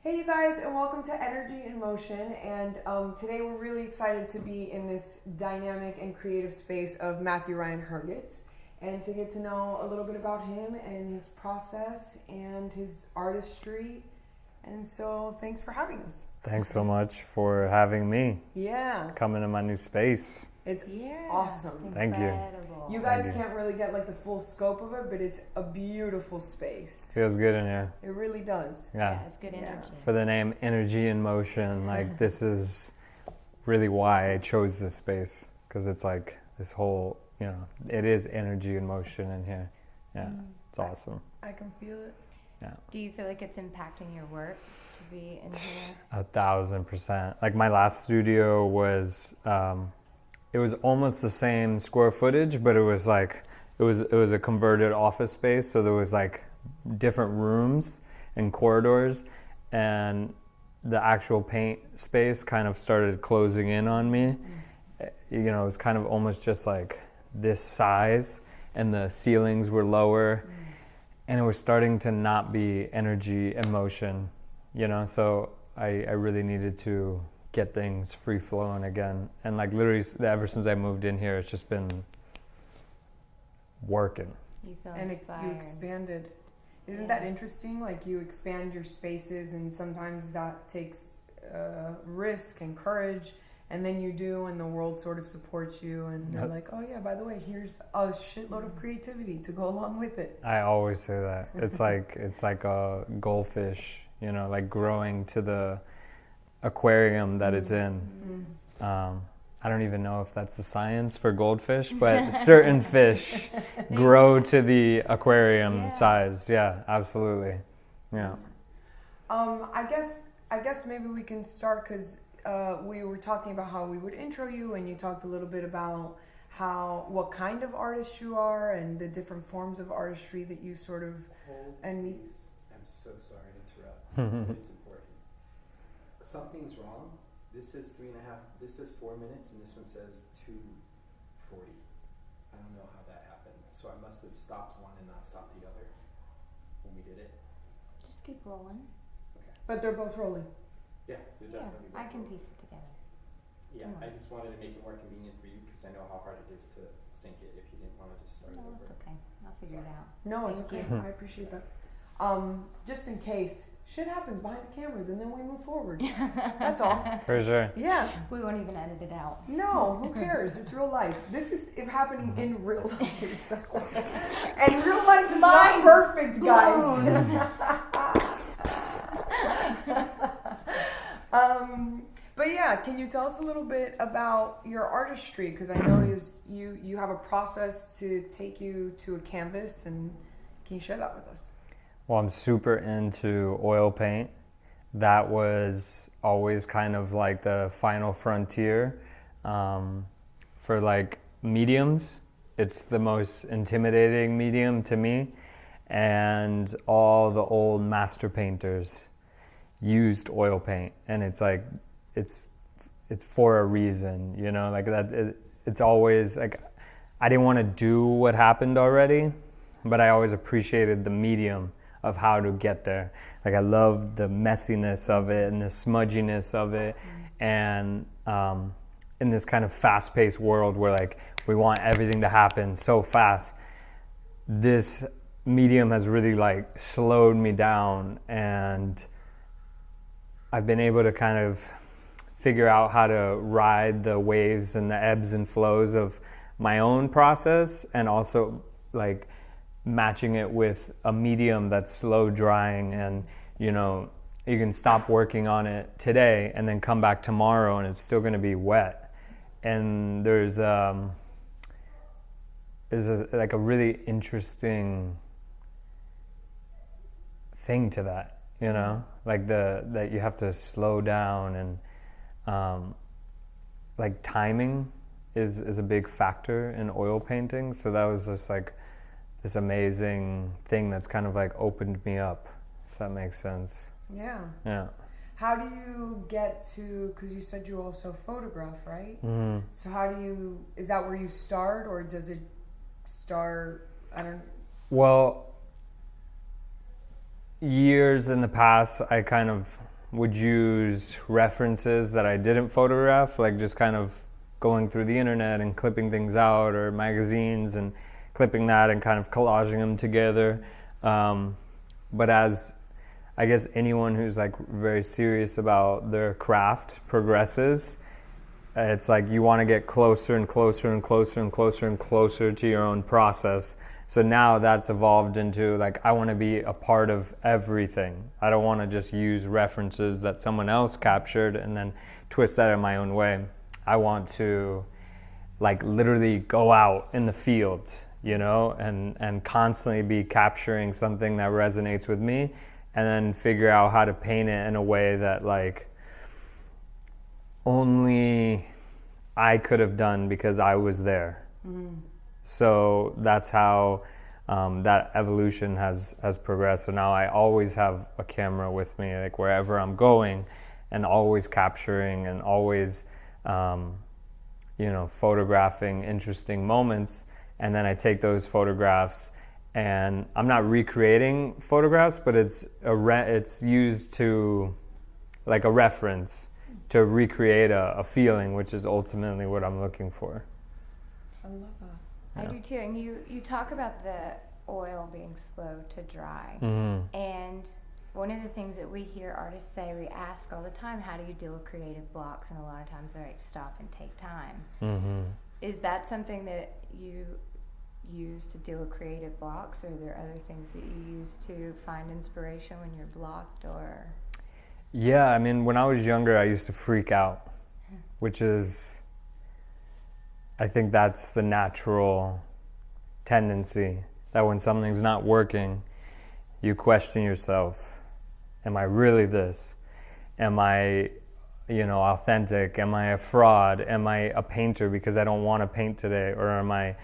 Hey you guys, and welcome to Energy in Motion. And today we're really excited to be in this dynamic and creative space of Matthew Ryan Herget, and to get to know a little bit about him and his process and his artistry. And so thanks for having us. Thanks so much for having me. Yeah. Come into my new space. It's awesome. Thank you. You guys can't really get like the full scope of it, but it's a beautiful space. Feels good in here. It really does. Yeah. It's good energy. For the name Energy in Motion, like this is really why I chose this space, because it's like this whole, it is energy in motion in here. Yeah, it's awesome. I can feel it. Yeah. Do you feel like it's impacting your work to be in here? 1,000%. Like my last studio was, it was almost the same square footage, but it was like, it was a converted office space. So there was like different rooms and corridors, and the actual paint space kind of started closing in on me. It was kind of almost just like this size, and the ceilings were lower, and it was starting to not be energy and motion, so I really needed to get things free flowing again. And like literally ever since I moved in here, it's just been working. You feel and inspired. You expanded. Isn't that interesting? Like you expand your spaces, and sometimes that takes risk and courage, and then you do, and the world sort of supports you, and they're like, oh yeah, by the way, here's a shitload of creativity to go along with it. I always say that. It's like a goldfish, like growing to the aquarium that it's in. I don't even know if that's the science for goldfish, but certain fish grow to the aquarium size. Yeah, absolutely. Yeah. I guess maybe we can start, because we were talking about how we would intro you, and you talked a little bit about what kind of artist you are and the different forms of artistry that you sort of. I'm so sorry to interrupt. But it's important. Something's wrong. This is 3.5. This is 4 minutes, and this one says 2:40. I don't know how that happened. So I must have stopped one and not stopped the other when we did it. Just keep rolling. Okay. But they're both rolling. Yeah, they're definitely. I can rolling. piece it together. Yeah, I just wanted to make it more convenient for you, because I know how hard it is to sync it if you didn't want to just start No, over. it's okay. I'll figure it out. No, it's Thank okay. I appreciate that. Just in case shit happens behind the cameras, and then we move forward. That's all. For sure. Yeah. We won't even edit it out. No, who cares? It's real life. This is happening in real life. And real life is not perfect, guys. But yeah, can you tell us a little bit about your artistry? Because I know you have a process to take you to a canvas, and can you share that with us? Well, I'm super into oil paint. That was always kind of like the final frontier. For like mediums, it's the most intimidating medium to me. And all the old master painters used oil paint, and it's like it's for a reason, like that. It's always like I didn't want to do what happened already, but I always appreciated the medium of how to get there. Like I love the messiness of it and the smudginess of it, and in this kind of fast-paced world where like we want everything to happen so fast, this medium has really like slowed me down, and I've been able to kind of figure out how to ride the waves and the ebbs and flows of my own process, and also like matching it with a medium that's slow drying, and you can stop working on it today and then come back tomorrow and it's still going to be wet. And there's like a really interesting thing to that, like that you have to slow down, and like timing is a big factor in oil painting. So that was just like this amazing thing that's kind of like opened me up, if that makes sense. Yeah. Yeah. How do you get to, because you said you also photograph, right? Mm-hmm. So is that where you start, or does it start, Well, years in the past, I kind of would use references that I didn't photograph, like just kind of going through the internet and clipping things out, or magazines and clipping that and kind of collaging them together. But as I guess anyone who's like very serious about their craft progresses, it's like you want to get closer and closer and closer and closer and closer to your own process. So now that's evolved into like, I want to be a part of everything. I don't want to just use references that someone else captured and then twist that in my own way. I want to like literally go out in the fields, you know, and constantly be capturing something that resonates with me, and then figure out how to paint it in a way that like only I could have done because I was there. So that's how that evolution has progressed. So now I always have a camera with me, like wherever I'm going, and always capturing and always, photographing interesting moments. And then I take those photographs, and I'm not recreating photographs, but it's used to, like a reference to recreate a feeling, which is ultimately what I'm looking for. I love that. I do too. And you talk about the oil being slow to dry. Mm-hmm. And one of the things that we hear artists say, we ask all the time, how do you deal with creative blocks? And a lot of times they're like, stop and take time. Mm-hmm. Is that something that you use to deal with creative blocks, or are there other things that you use to find inspiration when you're blocked? Or Yeah, I mean, when I was younger, I used to freak out, which is, I think that's the natural tendency, that when something's not working, you question yourself. Am I really this? Am I, authentic? Am I a fraud? Am I a painter because I don't want to paint today? Or am I,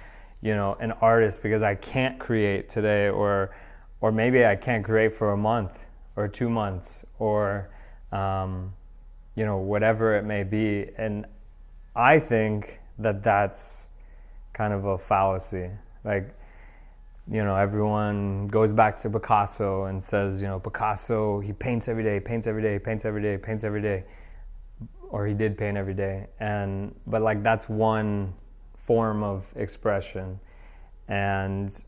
an artist because I can't create today? Or maybe I can't create for a month or 2 months, or, whatever it may be. And I think that that's kind of a fallacy. Like, everyone goes back to Picasso and says, Picasso, he paints every day, paints every day, paints every day, paints every day. Or he did paint every day. But like, that's one form of expression. And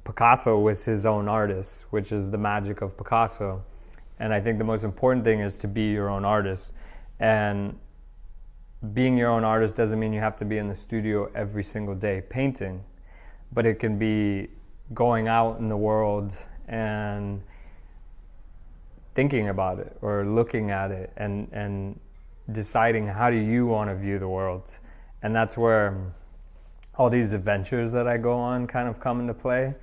Picasso was his own artist, which is the magic of Picasso. And I think the most important thing is to be your own artist. And being your own artist doesn't mean you have to be in the studio every single day painting, but it can be going out in the world and thinking about it, or looking at it, and deciding how do you want to view the world. And that's where all these adventures that I go on kind of come into play.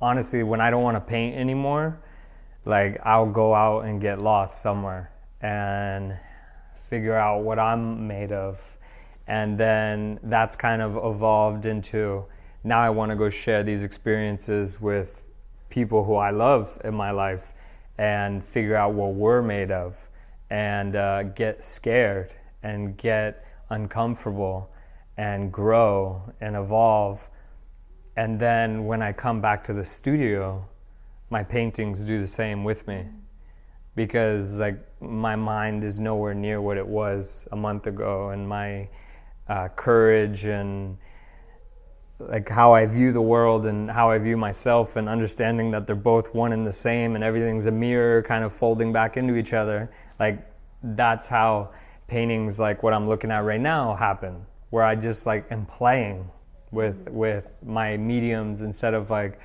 Honestly, when I don't want to paint anymore, like, I'll go out and get lost somewhere and figure out what I'm made of. And then that's kind of evolved into, now I want to go share these experiences with people who I love in my life and figure out what we're made of, and get scared and get uncomfortable and grow and evolve. And then when I come back to the studio, my paintings do the same with me, because like, my mind is nowhere near what it was a month ago, and my courage and like how I view the world and how I view myself, and understanding that they're both one and the same, and everything's a mirror kind of folding back into each other. Like, that's how paintings like what I'm looking at right now happen, where I just like am playing with my mediums instead of like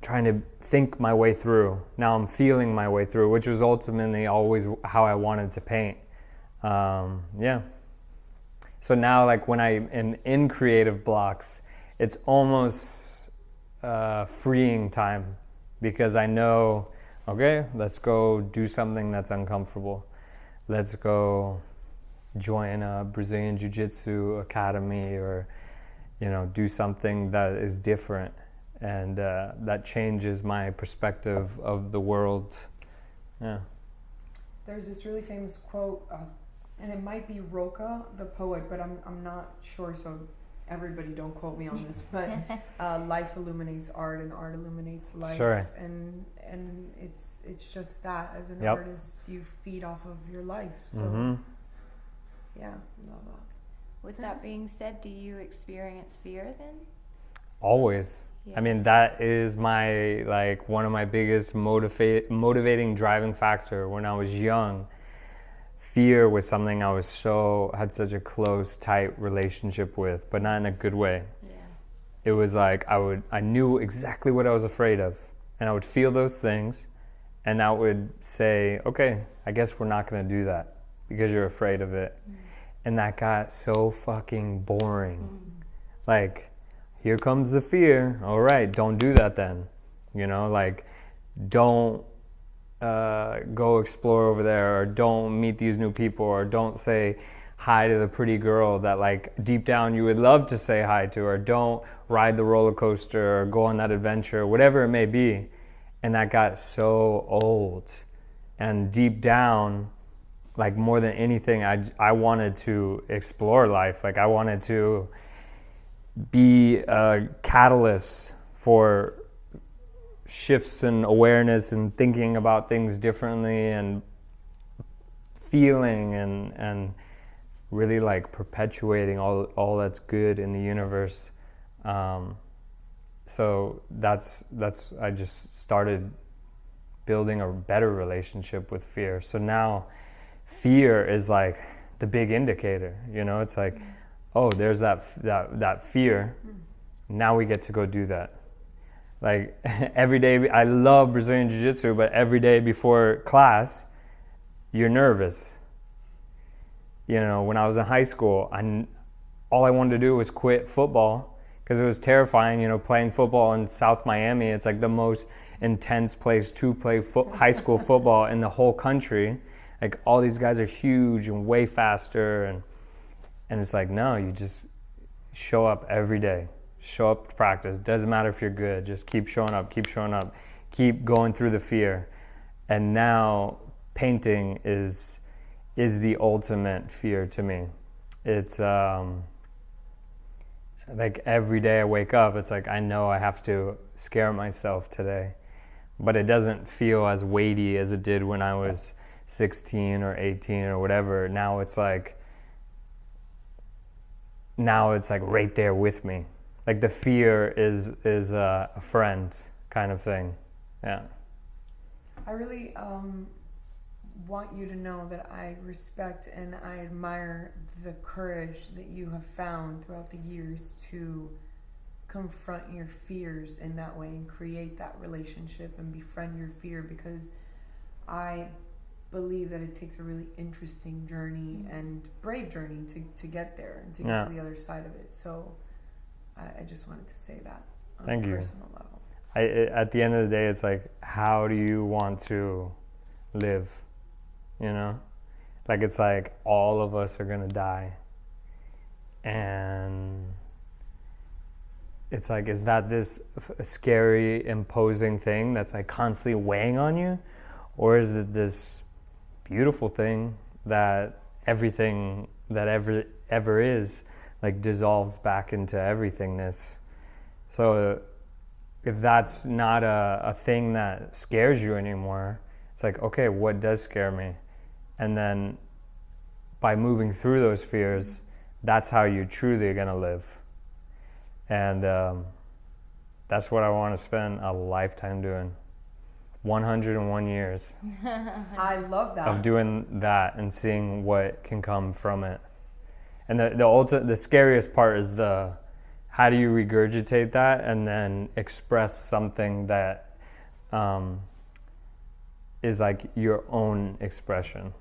trying to think my way through. Now I'm feeling my way through, which was ultimately always how I wanted to paint. So now, like, when I am in creative blocks, it's almost freeing time, because I know, okay, let's go do something that's uncomfortable. Let's go join a Brazilian Jiu-Jitsu academy, or, do something that is different, and that changes my perspective of the world. Yeah. There's this really famous quote, and it might be Roca, the poet, but I'm not sure, so everybody, don't quote me on this, but life illuminates art and art illuminates life. Sure. And it's just that, as an Yep. artist, you feed off of your life. So Mm-hmm. yeah, love that. With that being said, do you experience fear then? Always. Yeah. I mean, that is my, like, one of my biggest motivating driving factor when I was young. Fear was something I had such a close, tight relationship with, but not in a good way. Yeah. It was like I knew exactly what I was afraid of, and I would feel those things, and I would say, okay, I guess we're not going to do that because you're afraid of it. And that got so fucking boring. Like, here comes the fear. All right, don't do that then. You know, like, don't go explore over there, or don't meet these new people, or don't say hi to the pretty girl that, like, deep down you would love to say hi to, or don't ride the roller coaster or go on that adventure, whatever it may be. And that got so old. And deep down, like, more than anything, I wanted to explore life. Like, I wanted to be a catalyst for shifts in awareness and thinking about things differently and feeling and really, like, perpetuating all that's good in the universe. So that's I just started building a better relationship with fear. So now fear is like the big indicator, you know. It's like, oh, there's that fear. Now we get to go do that. Like, every day, I love Brazilian Jiu-Jitsu, but every day before class, you're nervous. You know, when I was in high school, all I wanted to do was quit football because it was terrifying. You know, playing football in South Miami, it's like the most intense place to play high school football in the whole country. Like, all these guys are huge and way faster, and it's like, no, you just show up every day. Show up to practice. Doesn't matter if you're good. Just keep showing up, keep going through the fear. And now painting is the ultimate fear to me. It's like, every day I wake up, it's like, I know I have to scare myself today. But it doesn't feel as weighty as it did when I was 16 or 18 or whatever. Now it's like right there with me. Like, the fear is a friend kind of thing. Yeah. I really want you to know that I respect and I admire the courage that you have found throughout the years to confront your fears in that way and create that relationship and befriend your fear, because I believe that it takes a really interesting journey and brave journey to get there and to get to the other side of it. So I just wanted to say that on a personal level. At the end of the day, it's like, how do you want to live? You know? Like, it's like, all of us are going to die. And it's like, is that this scary, imposing thing that's, like, constantly weighing on you? Or is it this beautiful thing that everything that ever is, like, dissolves back into everythingness? So if that's not a thing that scares you anymore, it's like, okay, what does scare me? And then by moving through those fears, that's how you're truly going to live. And that's what I want to spend a lifetime doing. 101 years. I love that. Of doing that and seeing what can come from it. And the scariest part is how do you regurgitate that and then express something that is like your own expression.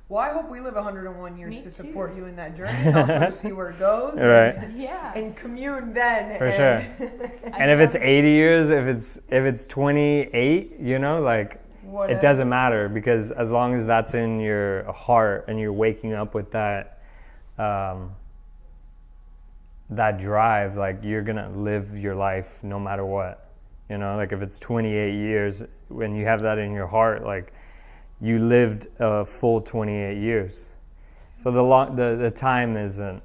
Well, I hope we live 101 years Me to too. support you in that journey, and also to see where it goes. Right. And commune then. For sure. And if it's 80 years, if it's 28, you know, like, Whatever. It doesn't matter, because as long as that's in your heart and you're waking up with that that drive, like, you're gonna live your life no matter what. You know, like, if it's 28 years, when you have that in your heart, like, you lived a full 28 years. So the time isn't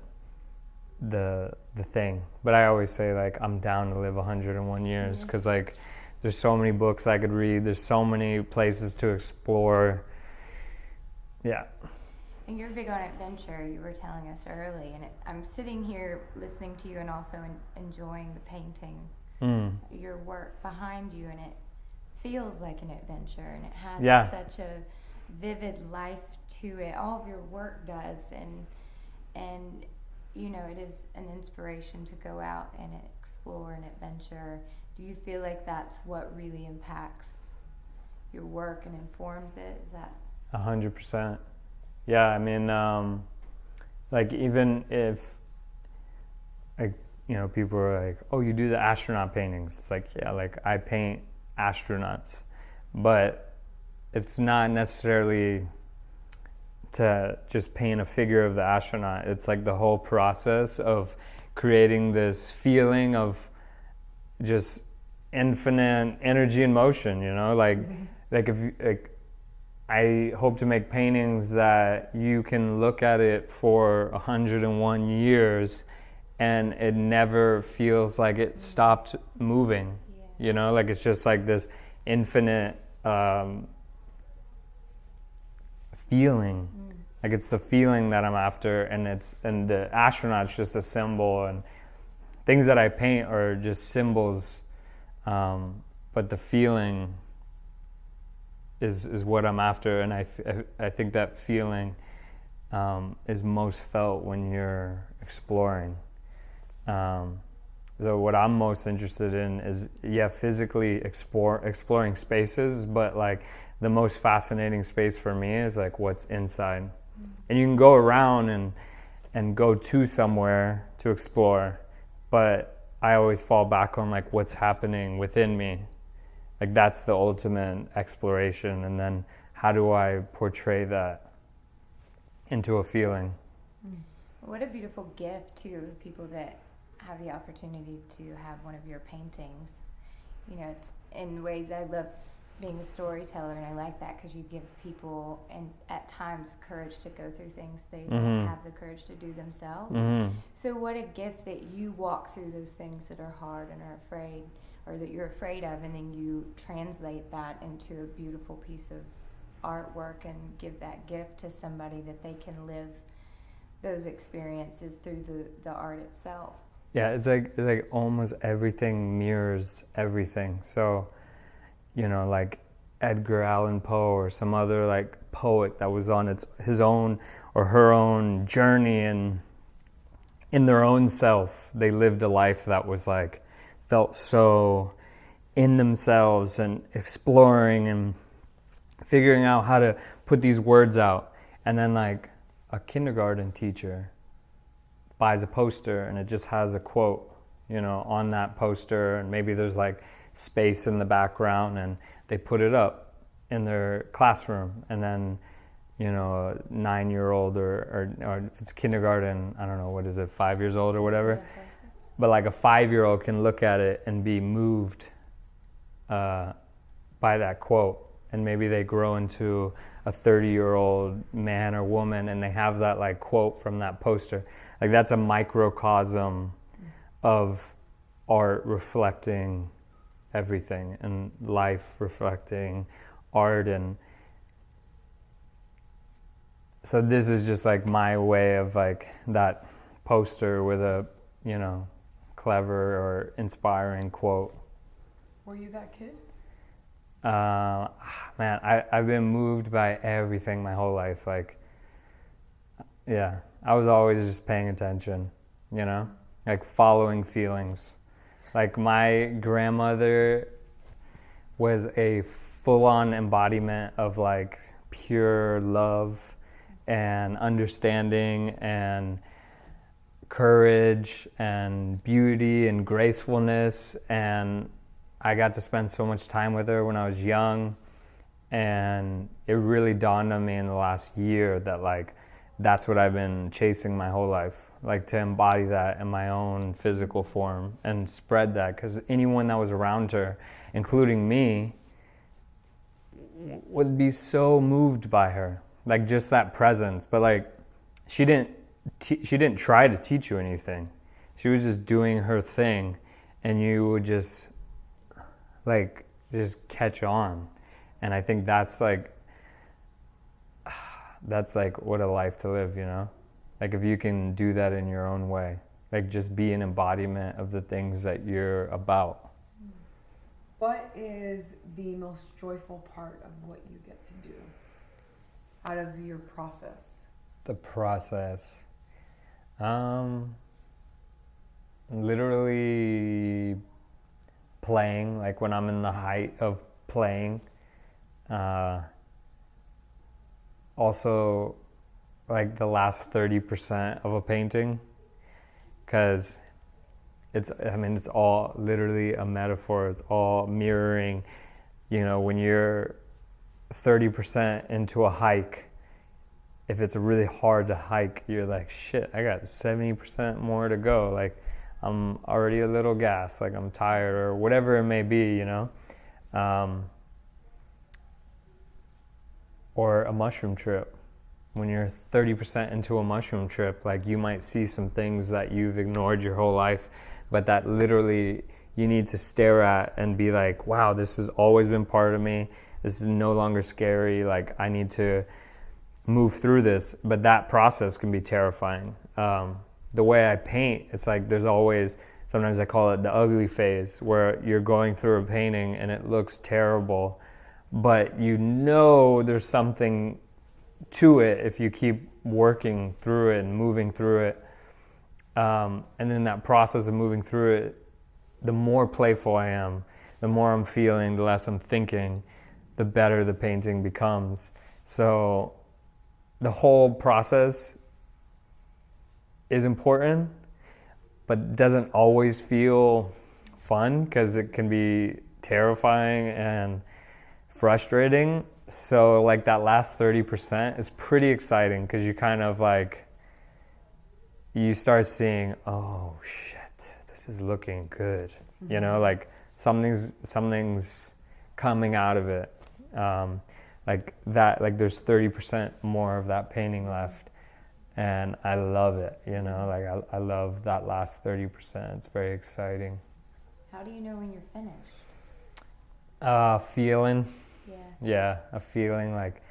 the thing. But I always say, like, I'm down to live 101 years because, like, there's so many books I could read. There's so many places to explore. Yeah. And you're big on adventure, you were telling us early. And I'm sitting here listening to you and also enjoying the painting, your work behind you. And it feels like an adventure. And it has such a vivid life to it. All of your work does. And you know, it is an inspiration to go out and explore and adventure. Do you feel like that's what really impacts your work and informs it? Is that 100%? Yeah, I mean, like, even if, like, you know, people are like, oh, you do the astronaut paintings. It's like, yeah, like, I paint astronauts, but it's not necessarily to just paint a figure of the astronaut. It's like the whole process of creating this feeling of just infinite energy and motion, you know, like if like, I hope to make paintings that you can look at it for 101 years and it never feels like it stopped moving, you know, like it's just like this infinite feeling. Like, it's the feeling that I'm after, and the astronaut's just a symbol, and things that I paint are just symbols, but the feeling is what I'm after, and I think that feeling is most felt when you're exploring. So what I'm most interested in is, physically exploring spaces, but like the most fascinating space for me is like what's inside. And you can go around and go to somewhere to explore, but I always fall back on like what's happening within me. Like, that's the ultimate exploration, and then how do I portray that into a feeling? What a beautiful gift to people that have the opportunity to have one of your paintings. You know, it's in ways I love being a storyteller, and I like that because you give people, and at times, courage to go through things they don't have the courage to do themselves. So what a gift that you walk through those things that are hard and are afraid, or that you're afraid of, and then you translate that into a beautiful piece of artwork and give that gift to somebody that they can live those experiences through the art itself. Yeah, it's like almost everything mirrors everything. So, you know, like Edgar Allan Poe or some other like poet that was on his own or her own journey, and in their own self, they lived a life that was like, felt so in themselves and exploring and figuring out how to put these words out. And then like a kindergarten teacher buys a poster and it just has a quote, you know, on that poster, and maybe there's like space in the background, and they put it up in their classroom, and then, you know, a 9-year-old or if it's kindergarten, I don't know, what is it, 5 years old or whatever, but like a 5-year-old can look at it and be moved by that quote, and maybe they grow into a 30-year-old man or woman and they have that like quote from that poster. Like, that's a microcosm of art reflecting everything, and life reflecting art. And so this is just like my way of like that poster with a, you know, clever or inspiring quote. Were you that kid? Man, I've been moved by everything my whole life. Like, yeah, I was always just paying attention, you know, like following feelings. Like, my grandmother was a full-on embodiment of like pure love and understanding and courage and beauty and gracefulness, and I got to spend so much time with her when I was young, and it really dawned on me in the last year that like that's what I've been chasing my whole life, like to embody that in my own physical form and spread that, because anyone that was around her, including me, would be so moved by her, like just that presence. But like she didn't she didn't try to teach you anything. She was just doing her thing, and you would just like just catch on. And I think that's like what a life to live, you know? Like if you can do that in your own way, like just be an embodiment of the things that you're about. What is the most joyful part of what you get to do out of your process? The process. Literally playing, like when I'm in the height of playing. Also, like the last 30% of a painting, because it's all literally a metaphor. It's all mirroring, you know, when you're 30% into a hike, if it's really hard to hike, you're like, shit, I got 70% more to go. Like, I'm already a little gassed, like I'm tired or whatever it may be, you know? Or a mushroom trip. When you're 30% into a mushroom trip, like you might see some things that you've ignored your whole life, but that literally you need to stare at and be like, wow, this has always been part of me. This is no longer scary. Like I need to move through this, but that process can be terrifying. The way I paint, it's like there's always, sometimes I call it the ugly phase, where you're going through a painting and it looks terrible, but you know there's something to it if you keep working through it and moving through it. And then that process of moving through it, the more playful I am, the more I'm feeling, the less I'm thinking, the better the painting becomes. So the whole process is important, but doesn't always feel fun because it can be terrifying and frustrating. So like that last 30% is pretty exciting because you kind of like, you start seeing, oh shit, this is looking good. Mm-hmm. You know, like something's coming out of it. Like that, like there's 30% more of that painting left. And I love it, you know, like I love that last 30%. It's very exciting. How do you know when you're finished? Feeling. Yeah. Yeah, a feeling like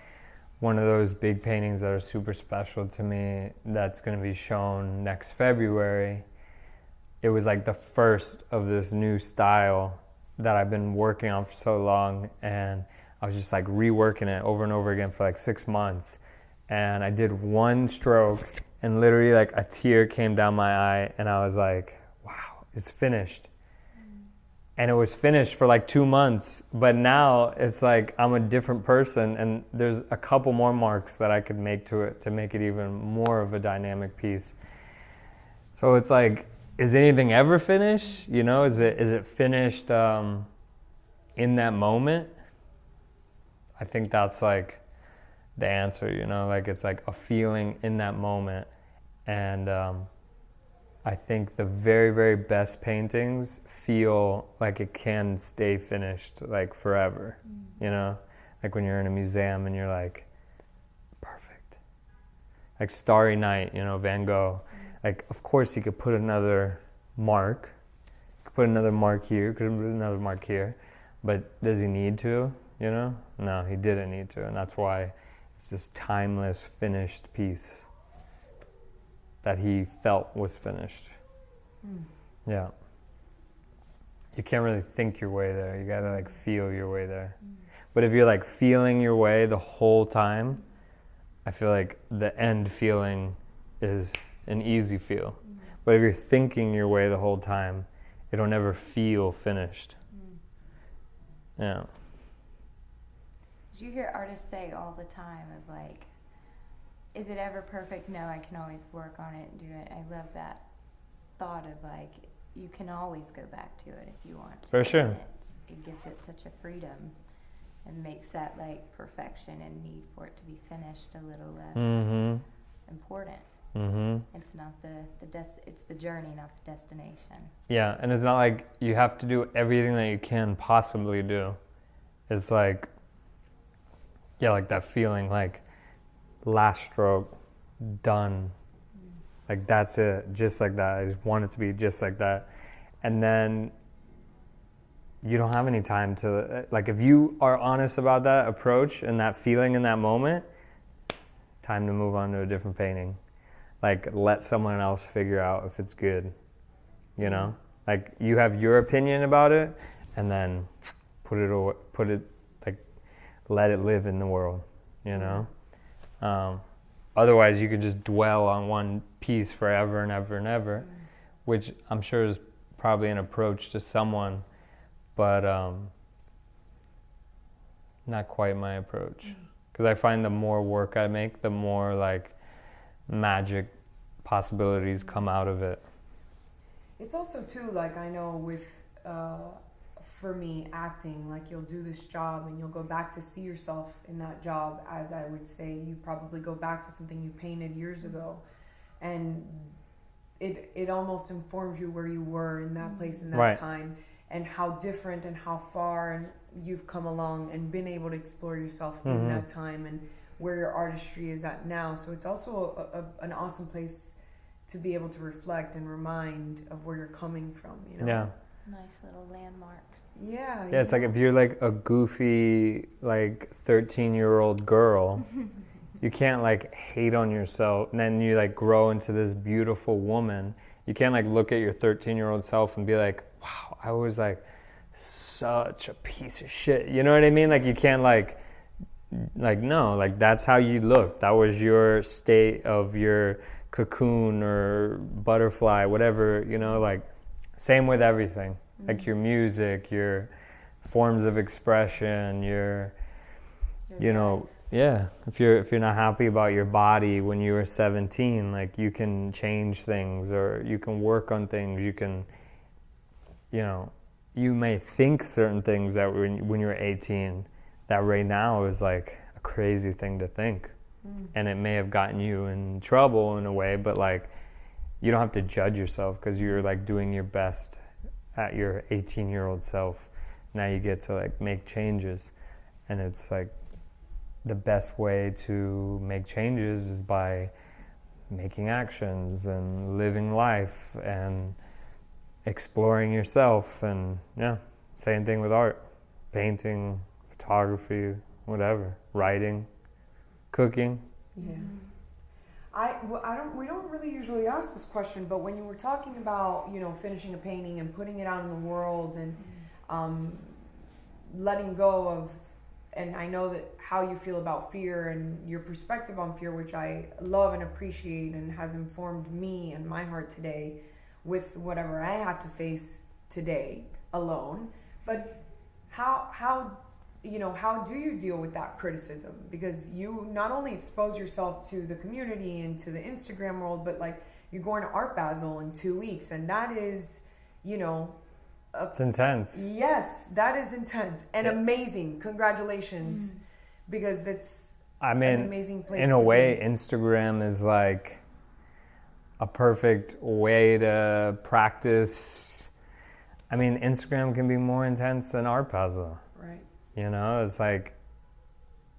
one of those big paintings that are super special to me that's going to be shown next February. It was like the first of this new style that I've been working on for so long, and I was just like reworking it over and over again for like 6 months. And I did one stroke and literally like a tear came down my eye and I was like, wow, it's finished. And it was finished for like 2 months, but now it's like I'm a different person and there's a couple more marks that I could make to it to make it even more of a dynamic piece. So it's like, is anything ever finished? You know, is it finished in that moment? I think that's like the answer, you know, like it's like a feeling in that moment. And I think the very, very best paintings feel like it can stay finished like forever, you know, like when you're in a museum and you're like, perfect. Like Starry Night, you know, Van Gogh, like of course he could put another mark, could put another mark here, could put another mark here, but does he need to, you know? No, he didn't need to, and that's why it's this timeless, finished piece that he felt was finished. Yeah. You can't really think your way there. You gotta like feel your way there. But if you're like feeling your way the whole time, I feel like the end feeling is an easy feel. But if you're thinking your way the whole time, it'll never feel finished. Yeah. You hear artists say all the time of like, is it ever perfect? No, I can always work on it and do it. I love that thought of like, you can always go back to it if you want to. For sure. It gives it such a freedom and makes that like perfection and need for it to be finished a little less important. It's not it's the journey, not the destination. Yeah, and it's not like you have to do everything that you can possibly do. It's like, yeah, like that feeling like last stroke, done, Like that's it, just like that. I just want it to be just like that. And then you don't have any time to, like, if you are honest about that approach and that feeling in that moment, time to move on to a different painting. Like, let someone else figure out if it's good, you know? Like, you have your opinion about it, and then put it, like, let it live in the world, you know? Otherwise, you could just dwell on one piece forever and ever and ever, which I'm sure is probably an approach to someone, but not quite my approach. Because I find the more work I make, the more, like, magic possibilities come out of it. It's also too, like, I know with for me, acting, like, you'll do this job and you'll go back to see yourself in that job, as I would say you probably go back to something you painted years ago, and it almost informs you where you were in that place in that time, and how different and how far and you've come along and been able to explore yourself in that time, and where your artistry is at now. So it's also an awesome place to be able to reflect and remind of where you're coming from, you know? Yeah. Nice little landmarks. Yeah. Yeah, it's like if you're like a goofy, like 13-year-old girl, you can't like hate on yourself, and then you like grow into this beautiful woman. You can't like look at your 13-year-old self and be like, wow, I was like such a piece of shit. You know what I mean? Like you can't like no, like that's how you look. That was your state of your cocoon or butterfly, whatever, you know, like same with everything. Like your music, your forms of expression, your you know, yeah. If you're not happy about your body when you were 17, like you can change things, or you can work on things. You can, you know, you may think certain things that when you're 18, that right now is like a crazy thing to think, and it may have gotten you in trouble in a way. But like, you don't have to judge yourself because you're like doing your best at your 18-year-old self. Now you get to like make changes, and it's like the best way to make changes is by making actions and living life and exploring yourself. And yeah, same thing with art, painting, photography, whatever, writing, cooking. Yeah. We don't really usually ask this question, but when you were talking about, you know, finishing a painting and putting it out in the world and letting go of, and I know that how you feel about fear and your perspective on fear, which I love and appreciate and has informed me and my heart today with whatever I have to face today alone. But how do you deal with that criticism? Because you not only expose yourself to the community and to the Instagram world, but like you're going to Art Basel in 2 weeks, and that is, you know, it's intense. Yes, that is intense and amazing. Congratulations, because it's an amazing place. In a way, Instagram is like a perfect way to practice. I mean, Instagram can be more intense than Art Basel. Right. You know, it's like,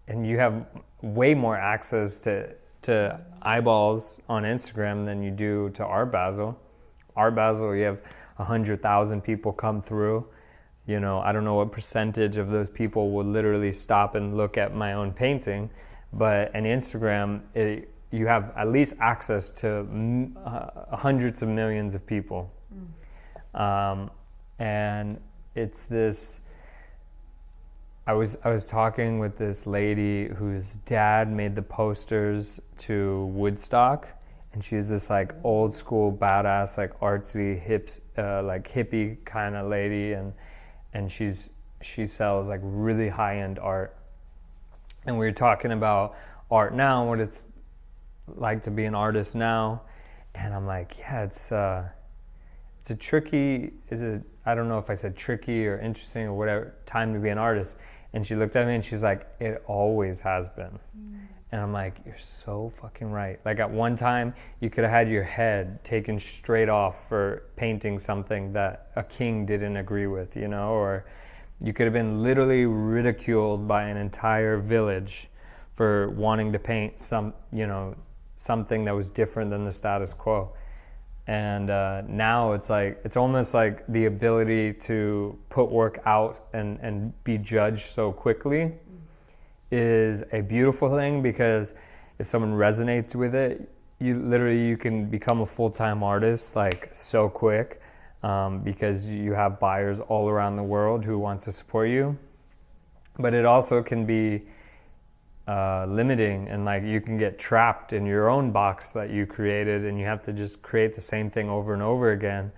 and you have way more access to eyeballs on Instagram than you do to Art Basel. Art Basel, you have 100,000 people come through. You know, I don't know what percentage of those people will literally stop and look at my own painting, but on Instagram, you have at least access to hundreds of millions of people. And it's this, I was talking with this lady whose dad made the posters to Woodstock, and she's this like old school badass, like artsy like hippie kind of lady, and she sells like really high end art. And we were talking about art now, what it's like to be an artist now, and I'm like, yeah, it's a tricky, I don't know if I said tricky or interesting or whatever, time to be an artist. And she looked at me and she's like, it always has been. And I'm like, you're so fucking right. Like at one time, you could have had your head taken straight off for painting something that a king didn't agree with, you know, or you could have been literally ridiculed by an entire village for wanting to paint something that was different than the status quo. And now it's like, it's almost like the ability to put work out and be judged so quickly is a beautiful thing, because if someone resonates with it, you can become a full-time artist like so quick, because you have buyers all around the world who wants to support you. But it also can be limiting, and like you can get trapped in your own box that you created, and you have to just create the same thing over and over again,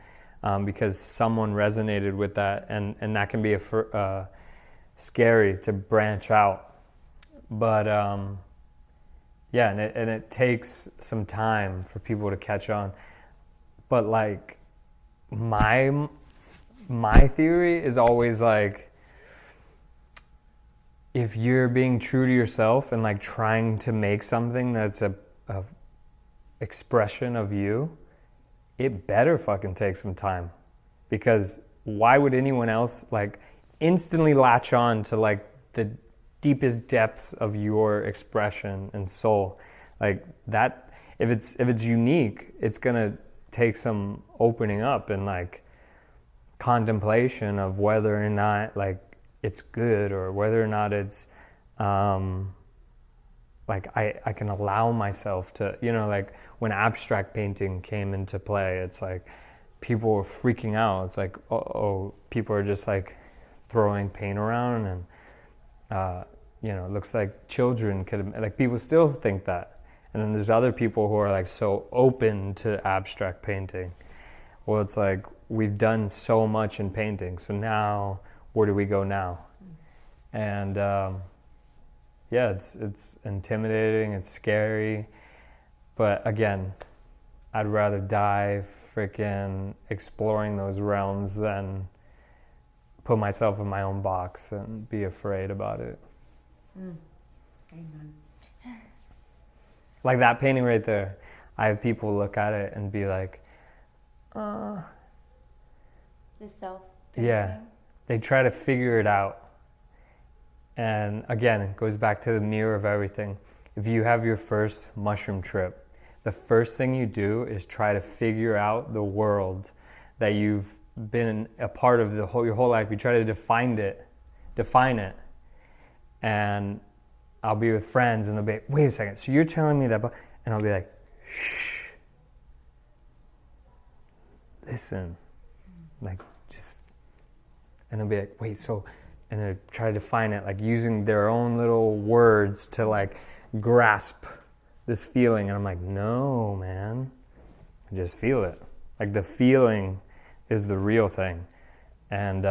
because someone resonated with that, and that can be scary to branch out. But yeah, and it takes some time for people to catch on. But like my theory is always like, if you're being true to yourself and like trying to make something that's a expression of you, it better fucking take some time. Because why would anyone else like instantly latch on to like the deepest depths of your expression and soul? Like that, if it's unique, it's gonna take some opening up and like contemplation of whether or not like it's good, or whether or not it's like I can allow myself to, like when abstract painting came into play, it's like people were freaking out. It's like, oh, people are just like throwing paint around, and it looks like children could, like people still think that. And then there's other people who are like so open to abstract painting. Well, it's like we've done so much in painting, so now where do we go now? And yeah, it's intimidating, it's scary, but again, I'd rather die freaking exploring those realms than put myself in my own box and be afraid about it. Amen. Like that painting right there, I have people look at it and be like, The self painting? Yeah, they try to figure it out. And again, it goes back to the mirror of everything. If you have your first mushroom trip, the first thing you do is try to figure out the world that you've been a part of your whole life. You try to define it. And I'll be with friends and they'll be like, wait a second, so you're telling me that, and I'll be like, shh, listen, like just, and they'll be like, wait, so, and they try to define it, like using their own little words to like grasp this feeling. And I'm like, no, man, just feel it. Like the feeling is the real thing. And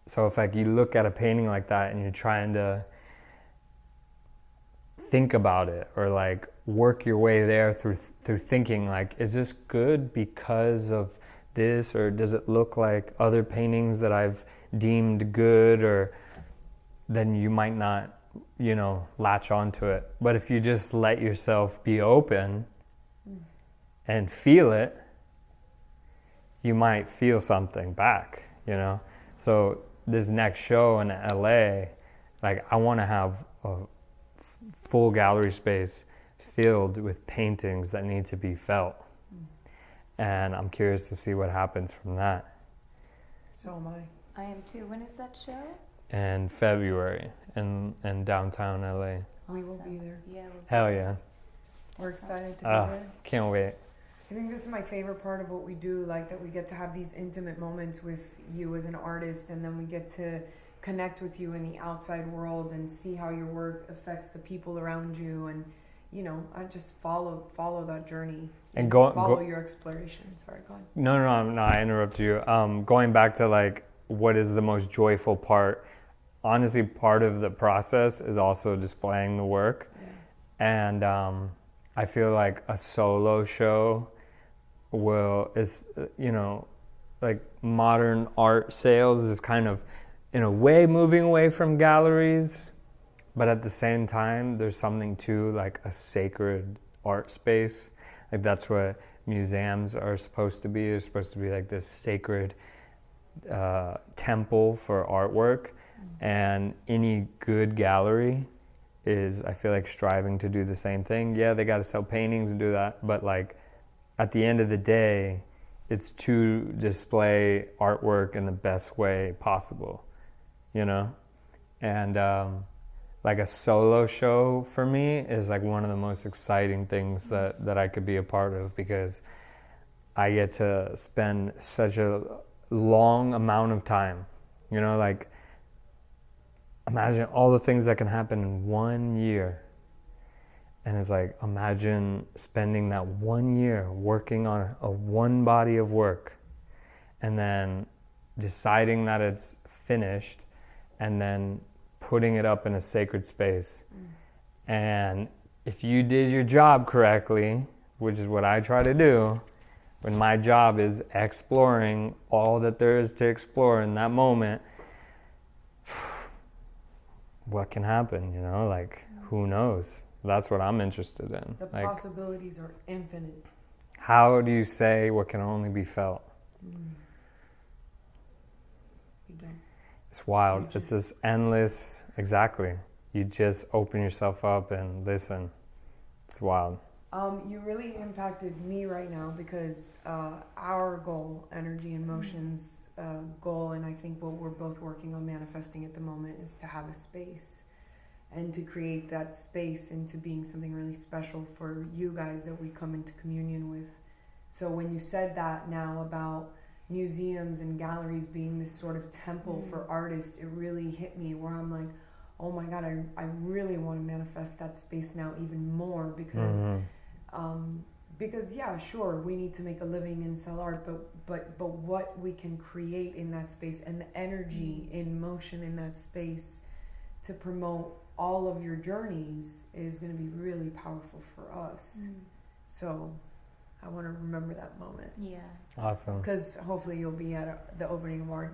so if like you look at a painting like that and you're trying to think about it, or like work your way there through thinking like, is this good because of this, or does it look like other paintings that I've deemed good, or then you might not, latch onto it. But if you just let yourself be open and feel it, you might feel something back, So this next show in LA, like I want to have a full gallery space filled with paintings that need to be felt. And I'm curious to see what happens from that. So am I. I am too. When is that show? In February in downtown LA. We will be there. Yeah. Hell yeah. We're excited to be there. Can't wait. I think this is my favorite part of what we do, like that we get to have these intimate moments with you as an artist, and then we get to connect with you in the outside world and see how your work affects the people around you. And, I just follow that journey and follow your exploration. Sorry, go on. No, I interrupt you. Going back to like, what is the most joyful part? Honestly, part of the process is also displaying the work. Yeah. And I feel like a solo show is like modern art sales is kind of in a way moving away from galleries, but at the same time there's something to like a sacred art space. Like that's what museums are supposed to be. They're supposed to be like this sacred temple for artwork. And any good gallery is, I feel like, striving to do the same thing. Yeah, they got to sell paintings and do that, but like at the end of the day, it's to display artwork in the best way possible, you know? And like a solo show for me is like one of the most exciting things that I could be a part of, because I get to spend such a long amount of time, you know, like imagine all the things that can happen in 1 year. And it's like, imagine spending that 1 year working on a one body of work and then deciding that it's finished and then putting it up in a sacred space. And if you did your job correctly, which is what I try to do, when my job is exploring all that there is to explore in that moment, what can happen, you know? Like, who knows? That's what I'm interested in. The like, possibilities are infinite. how do you say what can only be felt? You don't. It's wild. It's this endless, exactly. You just open yourself up and listen. It's wild. You really impacted me right now, because our goal, Energy in Motion's goal, and I think what we're both working on manifesting at the moment, is to have a space and to create that space into being something really special for you guys that we come into communion with. So when you said that now about museums and galleries being this sort of temple for artists, it really hit me, where I'm like, oh my God, I really want to manifest that space now even more, because yeah, sure, we need to make a living and sell art, but what we can create in that space, and the energy in motion in that space to promote all of your journeys, is going to be really powerful for us. So I want to remember that moment. Yeah. Awesome. Because hopefully you'll be at the opening of our,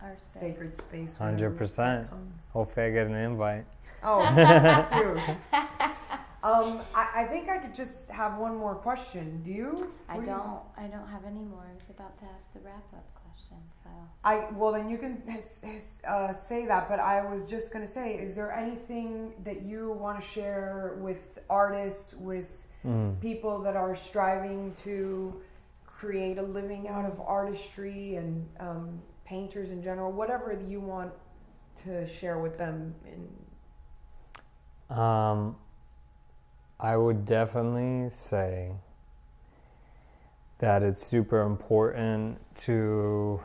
Our space. sacred space. 100%. Hopefully I get an invite. Oh, dude. I think I could just have one more question. Do you? I don't have any more. I was about to ask the wrap-up question, so. Well, then you can say that, but I was just going to say, is there anything that you want to share with artists, with people that are striving to create a living out of artistry, and painters in general, whatever you want to share with them? I would definitely say that it's super important to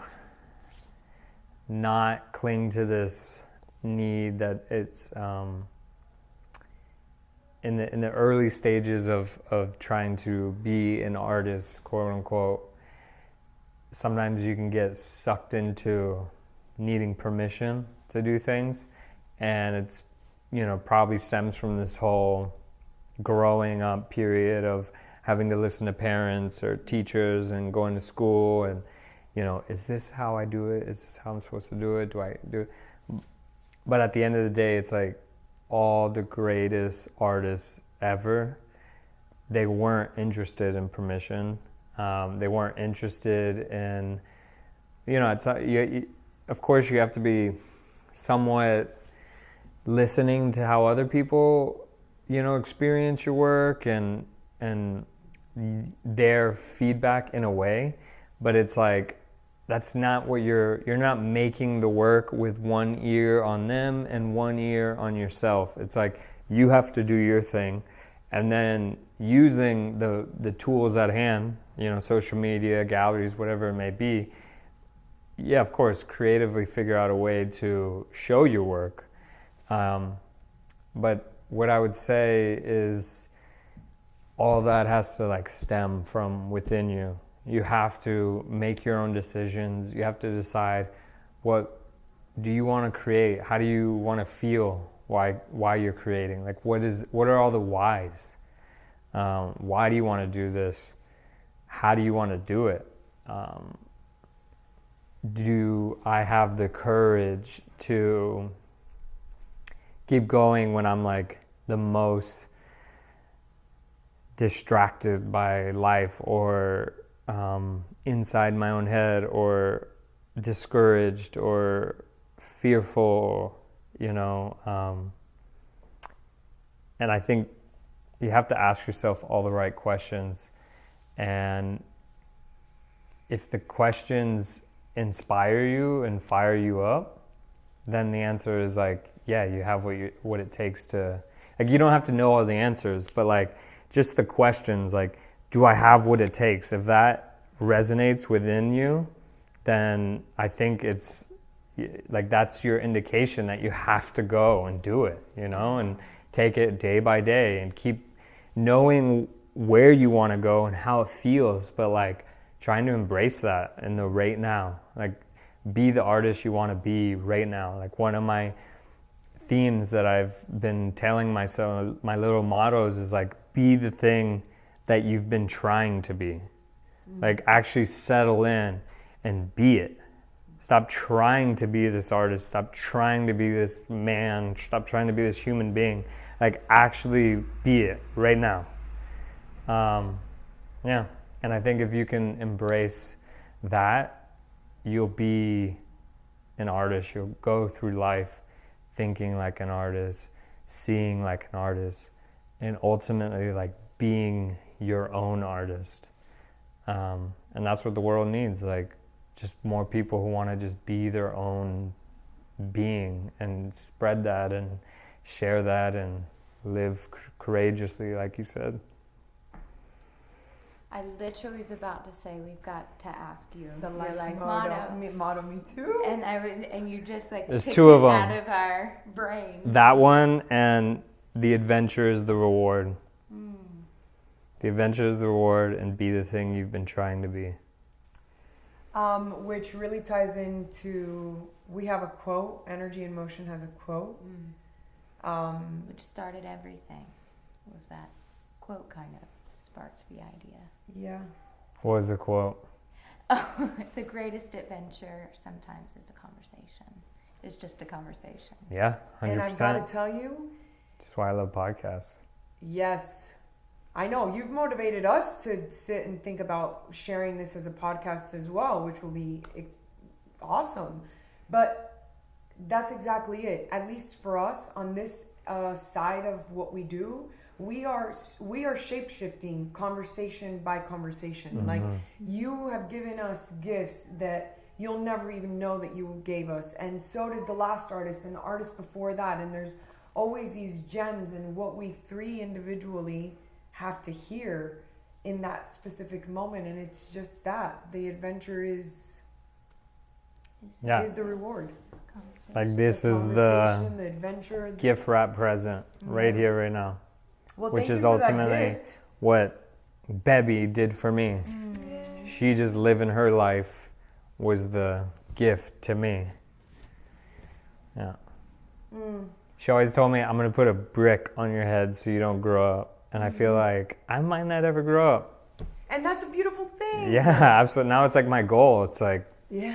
not cling to this need that it's in the early stages of trying to be an artist, quote unquote. Sometimes you can get sucked into needing permission to do things, and it's probably stems from this whole growing up period of having to listen to parents or teachers and going to school, and is this how I do it? Is this how I'm supposed to do it? Do I do it? But at the end of the day, it's like all the greatest artists ever, they weren't interested in permission. They weren't interested in, it's not, of course you have to be somewhat listening to how other people experience your work and their feedback in a way, but it's like, that's not what you're not making the work with one ear on them and one ear on yourself. It's like, you have to do your thing, and then using the tools at hand, social media, galleries, whatever it may be, yeah, of course, creatively figure out a way to show your work. But what I would say is all that has to stem from within you. You have to make your own decisions. You have to decide, what do you want to create? How do you want to feel why you're creating? What are all the whys? Why do you want to do this? How do you want to do it? Do I have the courage to keep going when I'm the most distracted by life, or inside my own head, or discouraged, or fearful, I think you have to ask yourself all the right questions. And if the questions inspire you and fire you up, then the answer is like, yeah, you have what it takes to, like, you don't have to know all the answers, but like just the questions, like, do I have what it takes? If that resonates within you, then I think it's like that's your indication that you have to go and do it, you know, and take it day by day and keep knowing where you want to go and how it feels, but like trying to embrace that in the right now. Like, be the artist you want to be right now. Like, one of my themes that I've been telling myself, my little mottos, is like, be the thing that you've been trying to be. Like, actually settle in and be it. Stop trying to be this artist. Stop trying to be this man. Stop trying to be this human being. Like, actually be it right now. Yeah. And I think if you can embrace that, you'll be an artist. You'll go through life thinking like an artist, seeing like an artist, and ultimately like being your own artist. And that's what the world needs. Like, just more people who want to just be their own being and spread that and share that and live courageously, like you said. I literally was about to say we've got to ask you The your life like motto. motto. Me too. And you just like There's picked two it of 'em. out of our brains. That one and the adventure is the reward. The adventure is the reward, and be the thing you've been trying to be. Which really ties into, we have a quote, Energy in Motion has a quote. Which started everything. Was that quote kind of sparked the idea. Yeah. What was the quote? Oh, the greatest adventure sometimes is a conversation. It's just a conversation. Yeah, 100%. And I've got to tell you, that's why I love podcasts. yes, I know you've motivated us to sit and think about sharing this as a podcast as well, which will be awesome. But that's exactly it. At least for us on this side of what we do, we are shape-shifting conversation by conversation. Mm-hmm. Like, you have given us gifts that you'll never even know that you gave us, and so did the last artist and the artist before that. And there's always these gems, and what we three individually have to hear in that specific moment. And it's just that the adventure is the reward. Like, this The is the conversation, the adventure, gift wrap present right here, right now. well, which thank is you for that ultimately gift. what Bebby did for me. She just living her life was the gift to me. Yeah. She always told me, I'm going to put a brick on your head so you don't grow up. And I feel like I might not ever grow up. And that's a beautiful thing. Yeah, absolutely. Now it's like my goal. It's like, Yeah.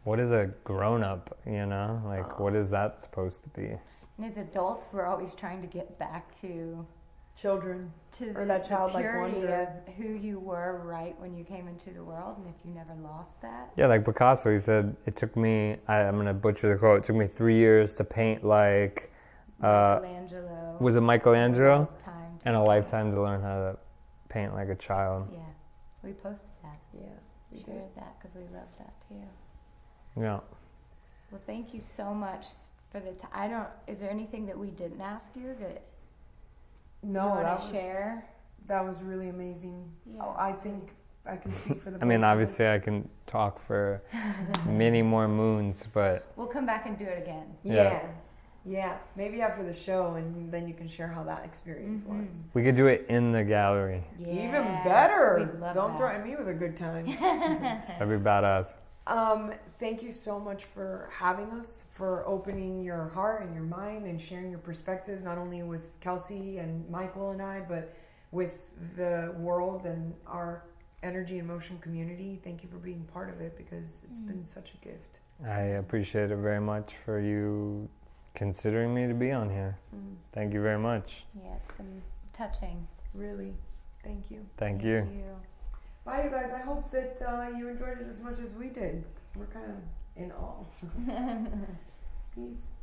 what is a grown up, you know? Like, what is that supposed to be? And as adults, we're always trying to get back to Children. the, that childlike purity wonder. of who you were right when you came into the world, and if you never lost that. Yeah, like Picasso, he said, it took me, I'm going to butcher the quote, it took me 3 years to paint like, Michelangelo. was it Michelangelo? Lifetime to And a paint. lifetime to learn how to paint like a child. Yeah, we posted that. Yeah. We shared that because we love that too. Yeah. Well, thank you so much for the time. Is there anything that we didn't ask you that No, you that want was to share? That was really amazing. Yeah. Oh, I think I can speak for the. I mean, both of obviously, us. I can talk for many more moons, but We'll come back and do it again. Yeah. Maybe after the show, and then you can share how that experience was. we could do it in the gallery. Yeah. Even better. We'd love Don't that. threaten me with a good time. That'd be badass. Thank you so much for having us, for opening your heart and your mind and sharing your perspectives, not only with Kelsey and Michael and I, but with the world and our Energy and Motion community. Thank you for being part of it, because it's been such a gift. I appreciate it very much for you considering me to be on here. Thank you very much. Yeah, it's been touching. Really. Thank you. Thank you. Bye, you guys. I hope that you enjoyed it as much as we did. We're kind of in awe. Peace.